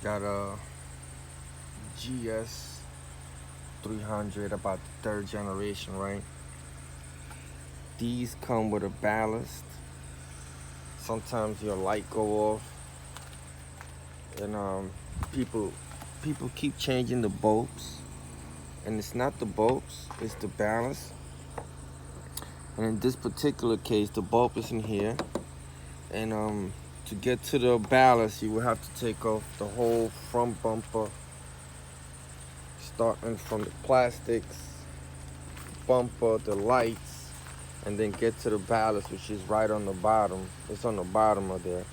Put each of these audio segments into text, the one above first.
got a GS 300, about the third generation, right? These come with a ballast. Sometimes your light go off, and people people keep changing the bulbs, and it's not the bulbs, it's the ballast. And in this particular case, the bulb is in here, and to get to the ballast, you will have to take off the whole front bumper, starting from the plastics, bumper, the lights, and then get to the ballast, which is right on the bottom. It's on the bottom of there.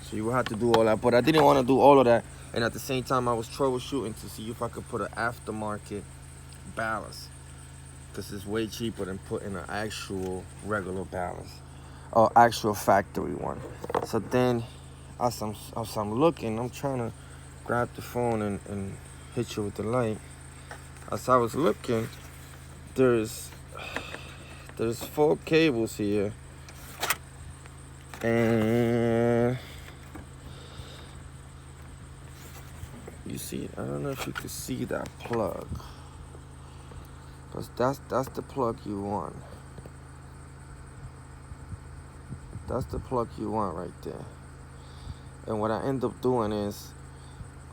So you will have to do all that. But I didn't want to do all of that. And at the same time, I was troubleshooting to see if I could put an aftermarket ballast, because it's way cheaper than putting an actual regular ballast or actual factory one. So then, as I'm looking, I'm trying to grab the phone and hit you with the light. As I was looking, there's 4 cables here, and you see, I don't know if you can see that plug, because that's the plug you want. That's the plug you want right there. And what I end up doing is,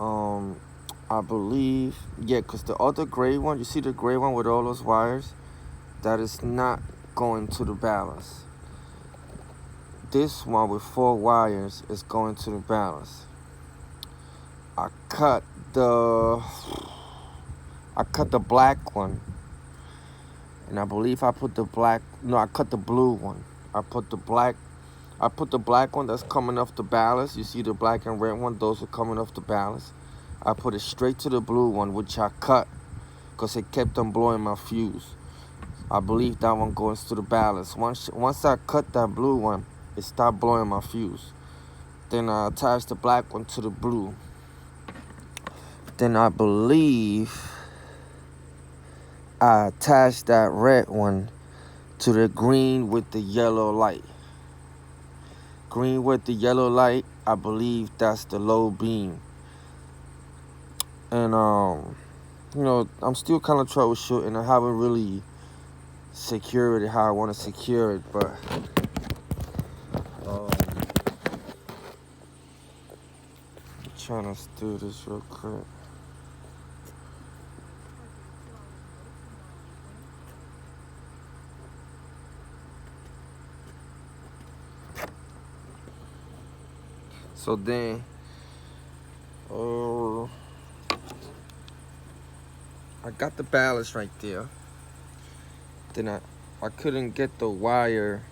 I believe, yeah, because the other gray one, you see the gray one with all those wires, that is not going to the ballast. This one with 4 wires is going to the ballast. I cut the black one, and I believe I cut the blue one. I put the black one that's coming off the ballast. You see the black and red one, those are coming off the ballast. I put it straight to the blue one, which I cut because it kept on blowing my fuse. I believe that one goes to the ballast. Once I cut that blue one, it stopped blowing my fuse. Then I attached the black one to the blue. Then I believe I attached that red one to the green with the yellow light. Green with the yellow light, I believe that's the low beam. And I'm still kind of troubleshooting. I haven't really secured it how I want to secure it, but I'm trying to do this real quick. So then, I got the ballast right there. Then I couldn't get the wire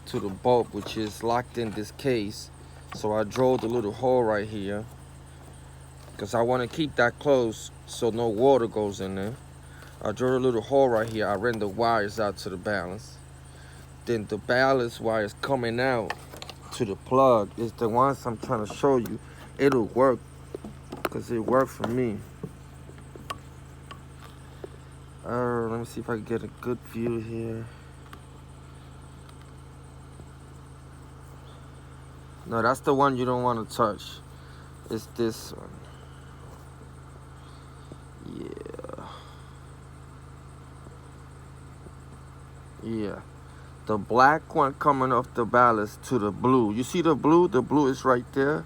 to the bulb, which is locked in this case. So I drilled a little hole right here, because I want to keep that closed so no water goes in there. I drilled a little hole right here. I ran the wires out to the ballast. Then the ballast wires coming out to the plug is the ones I'm trying to show you. It'll work, because it worked for me. Let me see if I can get a good view here. No, that's the one you don't want to touch. It's this one. Yeah. The black one coming off the ballast to the blue. You see the blue? The blue is right there.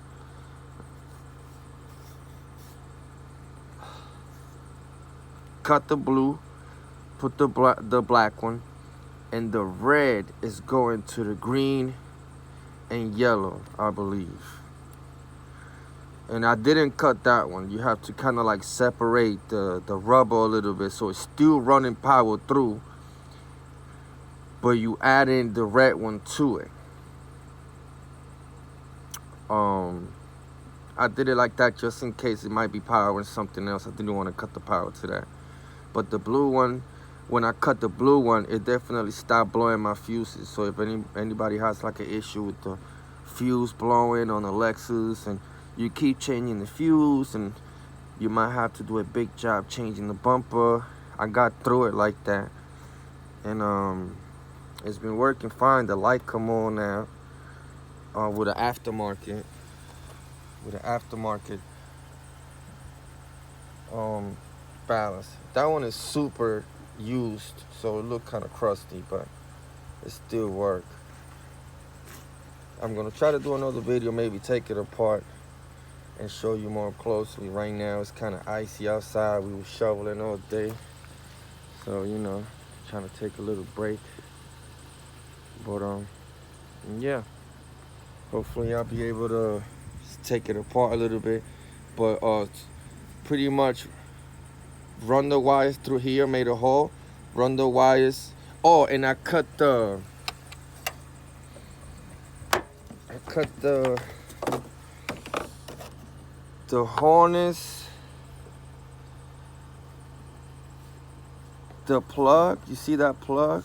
Cut the blue, put the black one, and the red is going to the green and yellow, I believe. And I didn't cut that one. You have to kind of like separate the rubber a little bit, so it's still running power through, but you add in the red one to it. I did it like that just in case it might be powering something else. I didn't want to cut the power to that. But the blue one, when I cut the blue one, it definitely stopped blowing my fuses. So if anybody has like an issue with the fuse blowing on a Lexus, and you keep changing the fuse, and you might have to do a big job changing the bumper, I got through it like that. And it's been working fine. The light come on now, with an aftermarket ballast. That one is super used, so it look kind of crusty, but it still work. I'm gonna try to do another video, maybe take it apart and show you more closely. Right now it's kind of icy outside. We were shoveling all day, so you know, trying to take a little break. But yeah, hopefully I'll be able to take it apart a little bit. But pretty much run the wires through here, made a hole, run the wires. Oh, and I cut the harness, the plug. You see that plug?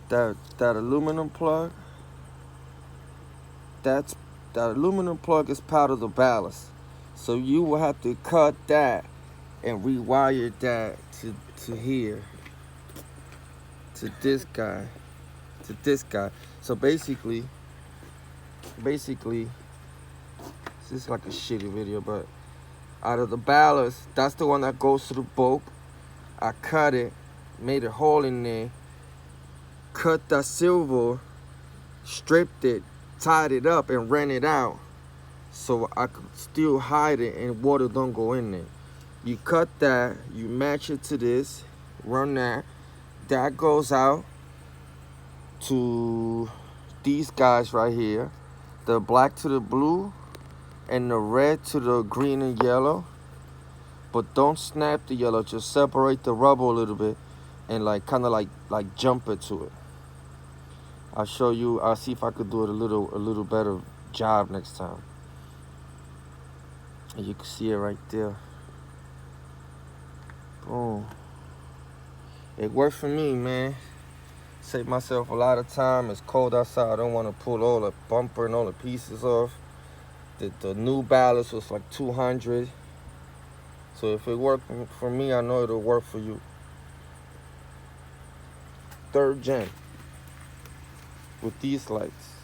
That aluminum plug? That aluminum plug is part of the ballast. So you will have to cut that and rewire that to here. To this guy. So basically, this is like a shitty video, but out of the ballast, that's the one that goes to the bolt. I cut it, made a hole in there, cut that silver, stripped it, tied it up, and ran it out so I could still hide it and water don't go in there. You cut that, you match it to this, run that goes out to these guys right here, the black to the blue and the red to the green and yellow. But don't snap the yellow, just separate the rubber a little bit and kind of like jump it to it. I'll show you. I'll see if I could do it a little better job next time. And you can see it right there. Boom. It worked for me, man. Saved myself a lot of time. It's cold outside. I don't want to pull all the bumper and all the pieces off. The new ballast was like $200. So if it worked for me, I know it'll work for you. 3rd gen with these lights.